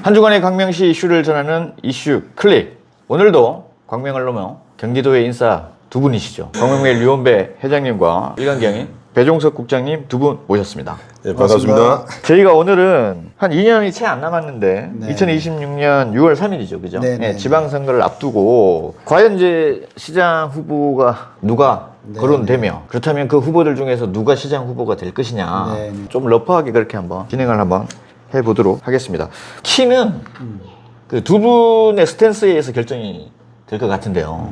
한 주간의 광명시 이슈를 전하는 이슈 클릭. 오늘도 광명을 넘어 경기도의 인싸 두 분이시죠. 광명메일 류원배 회장님과 일간경인 배종석 국장님 두 분 모셨습니다. 네, 반갑습니다. 저희가 오늘은 한 2년이 채 안 남았는데 네. 2026년 6월 3일이죠. 그죠? 네, 네. 지방선거를 앞두고 과연 이제 시장 후보가 누가 네, 거론되며 그렇다면 그 후보들 중에서 누가 시장 후보가 될 것이냐 네, 네. 좀 러프하게 그렇게 한번 진행을 한번 해보도록 하겠습니다. 키는 그 두 분의 스탠스에 의해서 결정이 될 것 같은데요.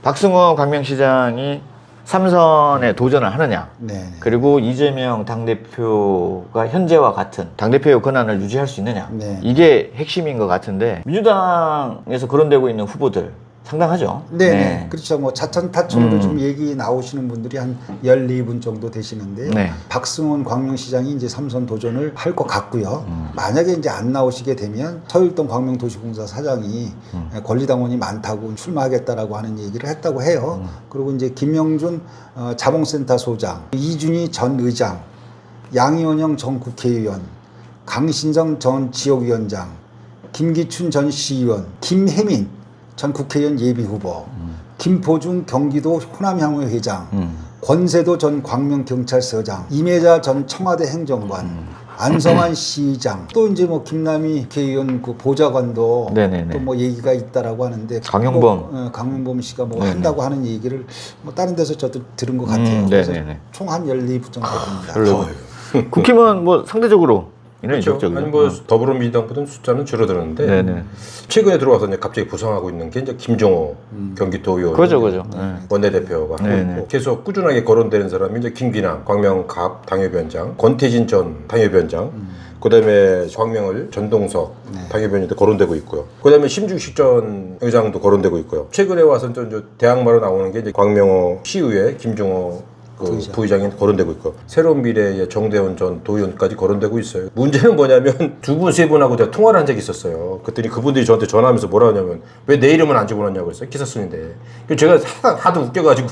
박승호 광명시장이 3선에 도전을 하느냐, 네. 그리고 이재명 당대표가 현재와 같은 당대표의 권한을 유지할 수 있느냐, 네. 이게 핵심인 것 같은데 민주당에서 거론되고 있는 후보들 상당하죠. 네. 그렇죠. 뭐 차천타천으로 좀 얘기 나오시는 분들이 한 14분 정도 되시는데 네. 박승훈 광명시장이 이제 3선 도전을 할 것 같고요. 만약에 이제 안 나오시게 되면 서일동 광명도시공사 사장이 권리당원이 많다고 출마하겠다라고 하는 얘기를 했다고 해요. 그리고 이제 김영준 자봉센터 소장, 이준희 전 의장, 양이원영 전 국회의원, 강신정 전 지역위원장, 김기춘 전 시의원, 김혜민 전 국회의원 예비후보, 김포중 경기도 호남향후 회장, 권세도 전 광명경찰서장, 임혜자 전 청와대 행정관, 안성환 시장, 또 이제 뭐 김남희 국회의원 그 보좌관도 네네네. 또 뭐 얘기가 있다라고 하는데 강용범. 강용범 씨가 뭐 네네. 한다고 하는 얘기를 뭐 다른 데서 저도 들은 것 같아요. 그래서 네네네. 총 한 14분 정도 됩니다. 별로. 국힘은 뭐 상대적으로 인원이 그렇죠. 적죠. 아니 뭐 더불어민주당보다는 숫자는 줄어드는데 네네. 최근에 들어와서 이제 갑자기 부상하고 있는 게 이제 김종호 경기도의원 그죠. 네. 원내대표가 하고 네네. 있고 계속 꾸준하게 거론되는 사람이 이제 김기남 광명갑 당협위원장, 권태진 전 당협위원장, 그다음에 광명을 전동석 당협위원장도 거론되고 있고요. 그다음에 심중식 전 의장도 거론되고 있고요. 최근에 와서 이제 대항마로 나오는 게 이제 광명어 시의회 김종호 그 부의장이 거론되고 있고 새로운 미래의 정대원 전 도의원까지 거론되고 있어요. 문제는 뭐냐면 두 분, 세 분하고 제가 통화를 한 적이 있었어요. 그랬더니 그분들이 저한테 전화하면서 뭐라 하냐면 왜 내 이름은 안 집어넣냐고 그랬어요. 기사 쓰는데. 제가 하도 웃겨가지고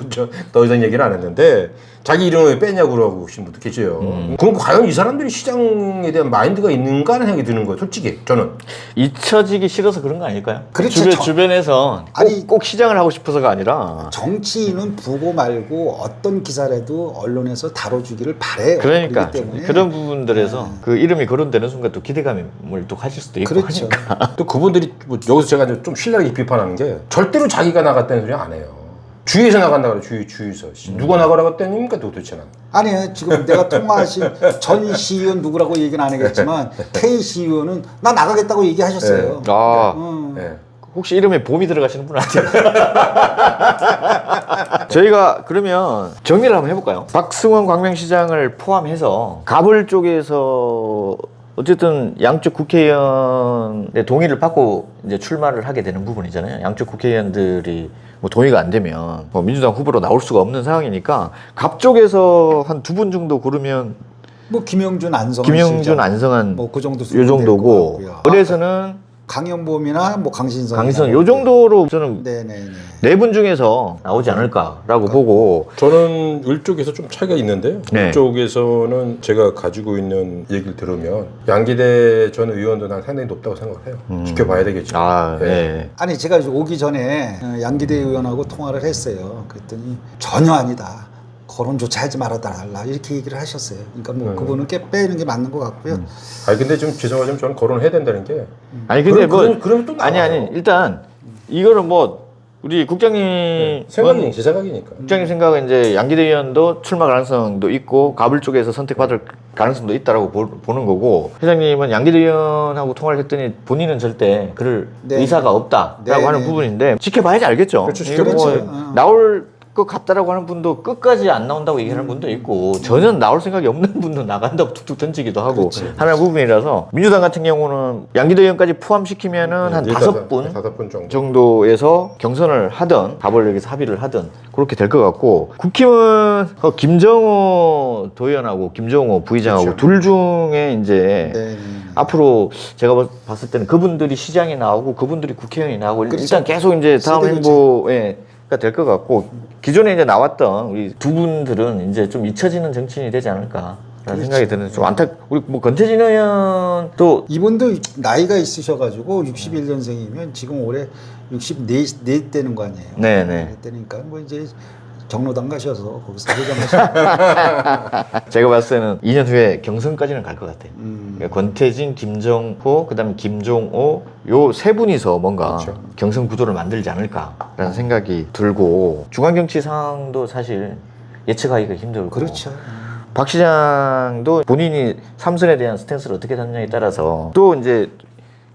더 이상 얘기를 안 했는데 자기 이름을 왜 빼냐고 그러고 하신 분도 계세요. 그럼 과연 이 사람들이 시장에 대한 마인드가 있는가 하는 생각이 드는 거예요. 솔직히 저는. 잊혀지기 싫어서 그런 거 아닐까요? 그렇죠. 주변에서 꼭 시장을 하고 싶어서가 아니라 정치인은 보고 말고 어떤 기사라도 언론에서 다뤄주기를 바래요. 그러니까 그렇기 때문에 그런 부분들에서 그 이름이 거론되는 순간 또 기대감을 또 가질 수도 있고 그렇죠. 하니까. 또 그분들이 뭐 여기서 제가 이제 좀 신랄하게 비판하는 게 절대로 자기가 나갔다는 소리 안 해요. 주위에서 나간다 그래. 주위에서. 누가 나가라고 했다니까 도대체는. 아니에요. 지금 내가 통화하신 전 시의원 누구라고 얘기는 안 하겠지만 K 시의원은 나 나가겠다고 얘기하셨어요. 네. 혹시 이름에 봄이 들어가시는 분 아니에요? 저희가 그러면 정리를 한번 해볼까요? 박승원 광명시장을 포함해서 갑을 쪽에서 어쨌든 양쪽 국회의원의 동의를 받고 이제 출마를 하게 되는 부분이잖아요. 양쪽 국회의원들이 뭐 동의가 안 되면 뭐 민주당 후보로 나올 수가 없는 상황이니까 갑 쪽에서 한 두 분 정도 고르면 뭐 김영준, 안성한 뭐 그 정도 요 정도고 수준일 을에서는 강현범이나 뭐 강신성 요 정도로 저는 네네네. 네 분 중에서 나오지 않을까라고 보고 저는 을 쪽에서 좀 차이가 있는데요. 네. 을 쪽에서는 제가 가지고 있는 얘기를 들으면 양기대 전 의원도 난 상당히 높다고 생각을 해요. 지켜봐야 되겠죠. 네. 아니 제가 오기 전에 양기대 의원하고 통화를 했어요. 그랬더니 전혀 아니다. 거론조차 하지 말아달라 이렇게 얘기를 하셨어요. 그러니까 뭐 그분은 꽤 빼는 게 맞는 것 같고요. 아니 근데 좀 죄송하지만 저는 거론을 해야 된다는 게 아니 근데 그러면 또 나와요. 아니 일단 이거는 뭐 우리 국장님 생각이 제 생각이니까. 국장님 생각은 이제 양기대 의원도 출마 가능성도 있고 갑을 쪽에서 선택받을 가능성도 있다라고 보는 거고 회장님은 양기대 의원하고 통화를 했더니 본인은 절대 그럴 의사가 없다라고 하는 부분인데 지켜봐야지 알겠죠. 그렇죠. 이거 뭐 그렇죠. 나올 것 같다라고 하는 분도 끝까지 안 나온다고 얘기하는 분도 있고 전혀 나올 생각이 없는 분도 나간다고 툭툭 던지기도 하고 하는 부분이라서 민주당 같은 경우는 양기대 의원까지 포함시키면은 한 5분 정도에서 경선을 하든 갑을 여기서 합의를 하든 그렇게 될 것 같고 국힘은 김정호 도의원하고 김정호 부의장하고 둘 중에 이제 앞으로 제가 봤을 때는 그분들이 시장에 나오고 그분들이 국회의원이 나오고 일단 계속 이제 다음 행보에 될 것 같고 기존에 이제 나왔던 우리 두 분들은 이제 좀 잊혀지는 정치인이 되지 않을까 라는 생각이 드는데 좀 우리 뭐 권태진 의원도 이분도 나이가 있으셔가지고 61년생이면 지금 올해 64 되는 거 아니에요. 네네. 되니까 뭐 이제 정로당 가셔서 거기서 회장하시고 제가 봤을 때는 2년 후에 경선까지는 갈 것 같아요. 그러니까 권태진, 김정호, 그다음에 김종호 요 세 분이서 뭔가 그렇죠. 경선 구도를 만들지 않을까라는 생각이 들고 중앙 정치 상황도 사실 예측하기가 힘들고 그렇죠. 박 시장도 본인이 삼선에 대한 스탠스를 어떻게 잡느냐에 따라서 또 이제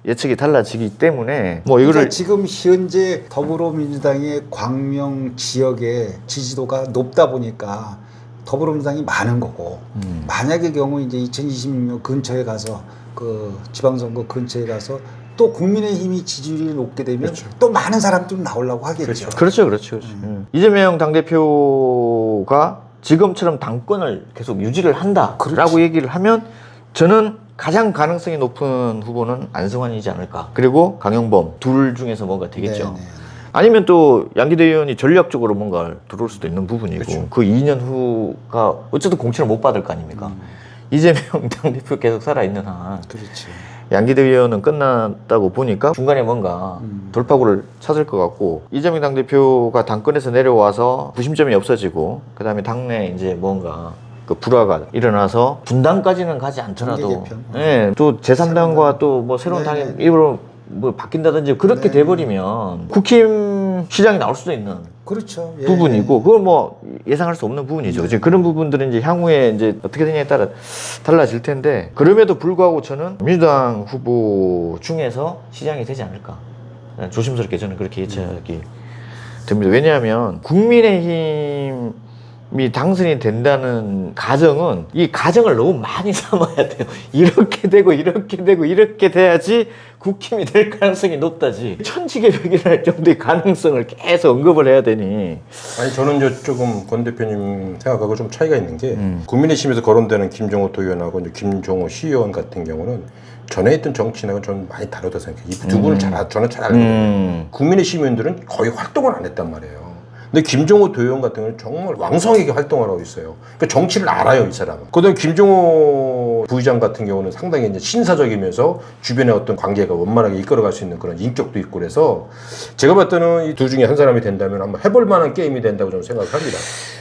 예측이 달라지기 때문에 뭐 이거를 그러니까 지금 현재 더불어민주당의 광명 지역의 지지도가 높다 보니까 더불어민주당이 많은 거고 만약의 경우 이제 2026년 근처에 가서 그 지방선거 근처에 가서 또 국민의힘이 지지율이 높게 되면 그렇죠. 또 많은 사람들이 나오려고 하겠죠. 그렇죠. 이재명 당대표가 지금처럼 당권을 계속 유지를 한다라고 그렇지. 얘기를 하면 저는 가장 가능성이 높은 후보는 안성환이지 않을까. 그리고 강용범 둘 중에서 뭔가 되겠죠. 네네. 아니면 또 양기대 의원이 전략적으로 뭔가 들어올 수도 있는 부분이고 그렇죠. 그 2년 후가 어쨌든 공천을 못 받을 거 아닙니까? 이재명 당대표 계속 살아있는 한 그렇죠. 양기대 의원은 끝났다고 보니까 중간에 뭔가 돌파구를 찾을 것 같고 이재명 당대표가 당권에서 내려와서 부심점이 없어지고 그 다음에 당내 이제 뭔가 그 불화가 일어나서 분당까지는 가지 않더라도 정계 개편. 예, 또 제3당과 또 뭐 새로운 네네. 당이 입으로 뭐 바뀐다든지 그렇게 네네. 돼버리면 국힘 시장이 나올 수도 있는 그렇죠. 예. 부분이고 그걸 뭐 예상할 수 없는 부분이죠. 이제 그런 부분들은 이제 향후에 이제 어떻게 되냐에 따라 달라질 텐데 그럼에도 불구하고 저는 민주당 후보 중에서 시장이 되지 않을까 조심스럽게 저는 그렇게 예측이 됩니다. 왜냐하면 국민의힘이 당선이 된다는 가정은 이 가정을 너무 많이 삼아야 돼요. 이렇게 되고 이렇게 되고 이렇게 돼야지 국힘이 될 가능성이 높다지 천지개벽이랄 정도의 가능성을 계속 언급을 해야 되니 아니 저는 이제 조금 권 대표님 생각하고 좀 차이가 있는 게 국민의힘에서 거론되는 김종호 도의원하고 이제 김종호 시의원 같은 경우는 전에 있던 정치인하고는 좀 많이 다르다고 생각해요. 이 두 분을 저는 잘 알거든요. 국민의힘 의원들은 거의 활동을 안 했단 말이에요. 근데 김종호 도의원 같은 경우는 정말 왕성하게 활동을 하고 있어요. 그러니까 정치를 알아요, 이 사람은. 그다음에 김종호 부의장 같은 경우는 상당히 이제 신사적이면서 주변의 어떤 관계가 원만하게 이끌어갈 수 있는 그런 인격도 있고 그래서 제가 봤을 때는 이 둘 중에 한 사람이 된다면 한번 해볼 만한 게임이 된다고 저는 생각합니다.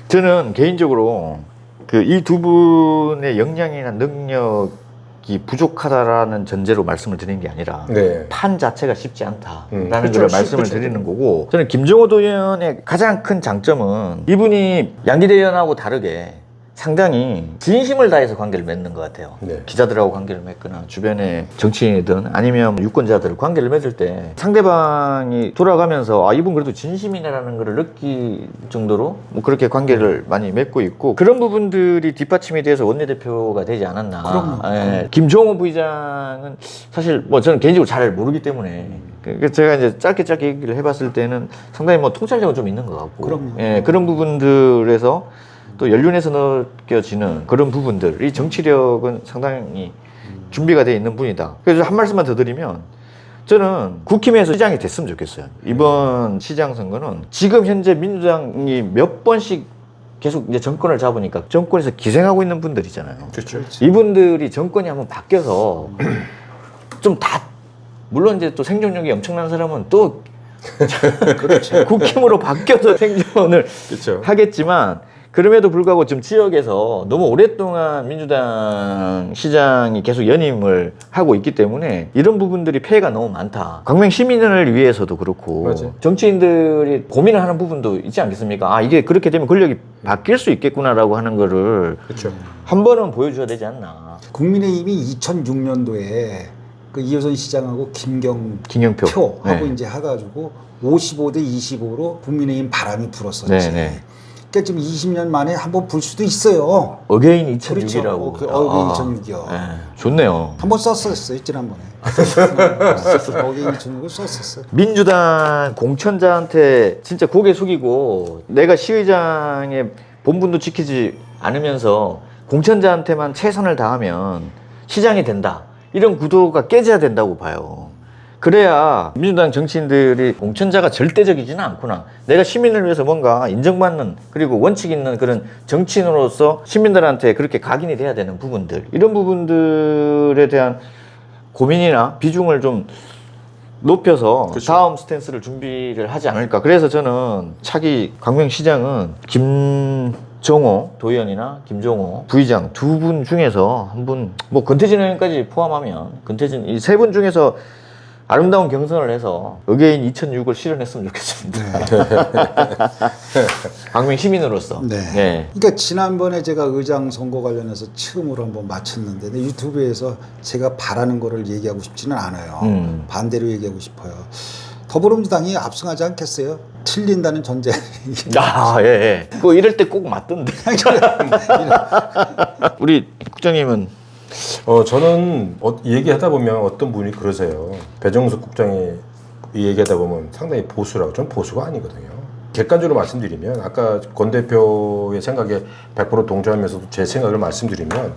저는 개인적으로 그 이 두 분의 역량이나 능력이 부족하다라는 전제로 말씀을 드리는 게 아니라 네. 판 자체가 쉽지 않다라는 그렇죠. 걸 말씀을 그렇죠. 드리는 거고 저는 김종호 도의원의 가장 큰 장점은 이분이 양기대 의원하고 다르게 상당히 진심을 다해서 관계를 맺는 것 같아요. 네. 기자들하고 관계를 맺거나 주변의 정치인이든 아니면 유권자들 관계를 맺을 때 상대방이 돌아가면서 아 이분 그래도 진심이네라는 걸 느낄 정도로 뭐 그렇게 관계를 많이 맺고 있고 그런 부분들이 뒷받침이 돼서 원내대표가 되지 않았나. 그럼요. 예. 김종호 부의장은 사실 뭐 저는 개인적으로 잘 모르기 때문에 그러니까 제가 이제 짧게 얘기를 해봤을 때는 상당히 뭐 통찰력은 좀 있는 것 같고 그럼요. 예, 그런 부분들에서 또 연륜에서 느껴지는 그런 부분들, 이 정치력은 상당히 준비가 되어 있는 분이다. 그래서 한 말씀만 더 드리면 저는 국힘에서 시장이 됐으면 좋겠어요. 이번 시장 선거는 지금 현재 민주당이 몇 번씩 계속 이제 정권을 잡으니까 정권에서 기생하고 있는 분들이잖아요. 그렇죠. 이분들이 정권이 한번 바뀌어서 좀 다 물론 이제 또 생존력이 엄청난 사람은 또 그렇죠. 국힘으로 바뀌어서 생존을 그렇죠. 하겠지만 그럼에도 불구하고 지금 지역에서 너무 오랫동안 민주당 시장이 계속 연임을 하고 있기 때문에 이런 부분들이 피해가 너무 많다. 광명 시민을 위해서도 그렇고 맞아요. 정치인들이 고민을 하는 부분도 있지 않겠습니까? 아 이게 그렇게 되면 권력이 바뀔 수 있겠구나라고 하는 거를 그렇죠. 한 번은 보여줘야 되지 않나. 국민의힘이 2006년도에 그 이효선 시장하고 김경표 김경표하고 네. 이제 해가지고 55대 25로 국민의힘 바람이 불었었지. 네, 네. 그러니까 지금 20년 만에 한번 불 수도 있어요. 어게인 그렇죠. 2006이라고. 그 어게인 2006이요. 네. 좋네요. 한번 썼었어요 지난번에. 어게인 2006을 썼었어요. 민주당 공천자한테 진짜 고개 숙이고 내가 시의장의 본분도 지키지 않으면서 공천자한테만 최선을 다하면 시장이 된다. 이런 구도가 깨져야 된다고 봐요. 그래야 민주당 정치인들이 공천자가 절대적이지는 않구나. 내가 시민을 위해서 뭔가 인정받는 그리고 원칙 있는 그런 정치인으로서 시민들한테 그렇게 각인이 돼야 되는 부분들, 이런 부분들에 대한 고민이나 비중을 좀 높여서 그렇죠. 다음 스탠스를 준비를 하지 않을까. 그래서 저는 차기 광명시장은 김정호 도의원이나 김종호 부의장 두 분 중에서 한 분, 뭐 권태진 의원까지 포함하면 권태진 이 세 분 중에서 아름다운 경선을 해서 의계인 2006을 실현했으면 좋겠습니다. 광명 시민으로서. 네. 네. 그러니까 지난번에 제가 의장 선거 관련해서 처음으로 한번 마쳤는데 근데 유튜브에서 제가 바라는 거를 얘기하고 싶지는 않아요. 반대로 얘기하고 싶어요. 더불어민주당이 압승하지 않겠어요? 틀린다는 전제. 아, 예, 예. 그거 이럴 때 꼭 맞던데. 우리 국장님은 저는 얘기하다 보면 어떤 분이 그러세요. 배정숙 국장이 얘기하다 보면 상당히 보수라고. 전 보수가 아니거든요. 객관적으로 말씀드리면 아까 권 대표의 생각에 100% 동조하면서도 제 생각을 말씀드리면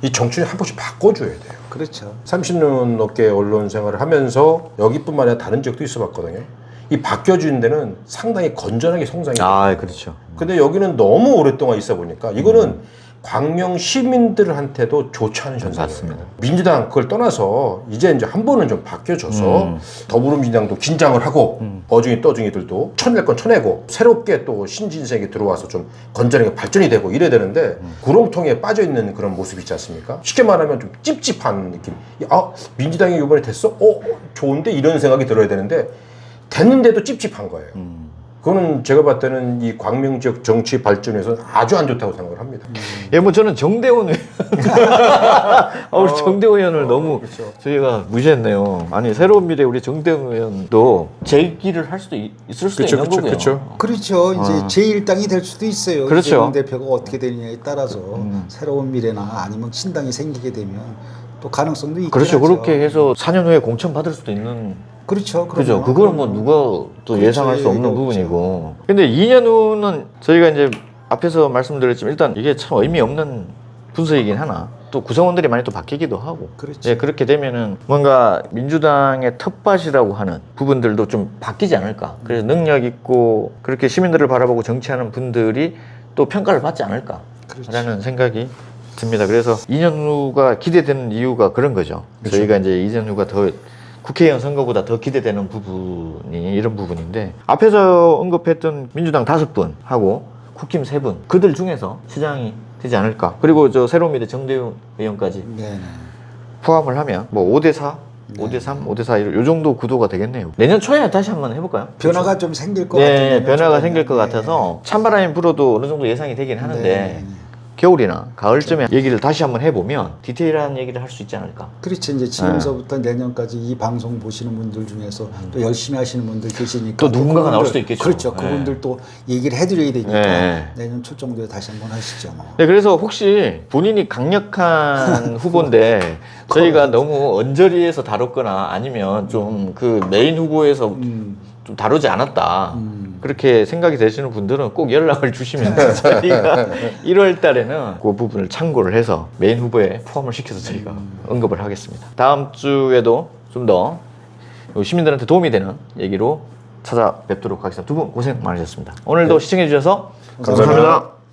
이 정치를 한 번씩 바꿔줘야 돼요. 그렇죠. 30년 넘게 언론 생활을 하면서 여기뿐만 아니라 다른 지역도 있어봤거든요. 이 바뀌어주는 데는 상당히 건전하게 성장이 돼요. 아, 그렇죠. 근데 여기는 너무 오랫동안 있어 보니까 이거는 광명 시민들한테도 좋지 않은 현상이에요. 맞습니다. 민주당 그걸 떠나서 이제 한 번은 좀 바뀌어져서 더불어민주당도 긴장을 하고 어중이 떠중이들도 쳐낼 건 쳐내고 새롭게 또 신진생이 들어와서 좀 건전하게 발전이 되고 이래야 되는데 구렁텅이에 빠져 있는 그런 모습이 있지 않습니까? 쉽게 말하면 좀 찝찝한 느낌. 아, 민주당이 이번에 됐어? 좋은데 이런 생각이 들어야 되는데 됐는데도 찝찝한 거예요. 그거는 제가 봤을 때는 이 광명 지역 정치 발전에서는 아주 안 좋다고 생각을 합니다. 예, 뭐 저는 정대원 의원. 우리 정대원 의원을 너무 그렇죠. 저희가 무시했네요. 아니, 새로운 미래 우리 정대원 의원도 재기를 할 수도 있을 수도 있는 거고요. 그렇죠. 이제 제1당이 될 수도 있어요. 그렇죠. 이재명 대표가 어떻게 되느냐에 따라서 새로운 미래나 아니면 신당이 생기게 되면 또 가능성도 있고. 그렇죠. 그렇게 해서 4년 후에 공천 받을 수도 있는. 그렇죠. 그죠. 그럼요. 그걸 뭐 누가 또 그렇죠. 예상할 수 없는 얘기가 부분이고. 근데 2년 후는 저희가 이제 앞에서 말씀드렸지만 일단 이게 참 의미 없는 분수이긴 하나. 또 구성원들이 많이 또 바뀌기도 하고. 그렇죠. 예, 그렇게 되면은 뭔가 민주당의 텃밭이라고 하는 부분들도 좀 바뀌지 않을까. 그래서 능력 있고 그렇게 시민들을 바라보고 정치하는 분들이 또 평가를 받지 않을까라는 그렇죠. 생각이 듭니다. 그래서 2년 후가 기대되는 이유가 그런 거죠. 그렇죠. 저희가 이제 2년 후가 더 국회의원 선거보다 더 기대되는 부분이 이런 부분인데, 앞에서 언급했던 민주당 5분하고 국힘 3분, 그들 중에서 시장이 되지 않을까. 그리고 저 새로운 미래 정대훈 의원까지 네네. 포함을 하면 뭐 5대4, 5대3, 5대4 요 정도 구도가 되겠네요. 내년 초에 다시 한번 해볼까요? 변화가 좀 생길 것 네, 같아요. 변화가 생길 것 같아서 찬바람이 불어도 어느 정도 예상이 되긴 하는데 네. 겨울이나 가을쯤에 얘기를 다시 한번 해보면 디테일한 얘기를 할 수 있지 않을까. 그렇지. 이제 지금서부터 내년까지 이 방송 보시는 분들 중에서 또 열심히 하시는 분들 계시니까 또 누군가가 나올 그분들, 수도 있겠죠. 그렇죠. 네. 그분들 또 얘기를 해드려야 되니까 네. 내년 초 정도에 다시 한번 하시죠. 뭐. 네, 그래서 혹시 본인이 강력한 후보인데 저희가 너무 언저리에서 다뤘거나 아니면 좀 그 메인 후보에서 좀 다루지 않았다. 그렇게 생각이 되시는 분들은 꼭 연락을 주시면 저희가 1월 달에는 그 부분을 참고를 해서 메인 후보에 포함을 시켜서 저희가 언급을 하겠습니다. 다음 주에도 좀 더 시민들한테 도움이 되는 얘기로 찾아뵙도록 하겠습니다. 두 분 고생 많으셨습니다. 오늘도 시청해 주셔서 감사합니다.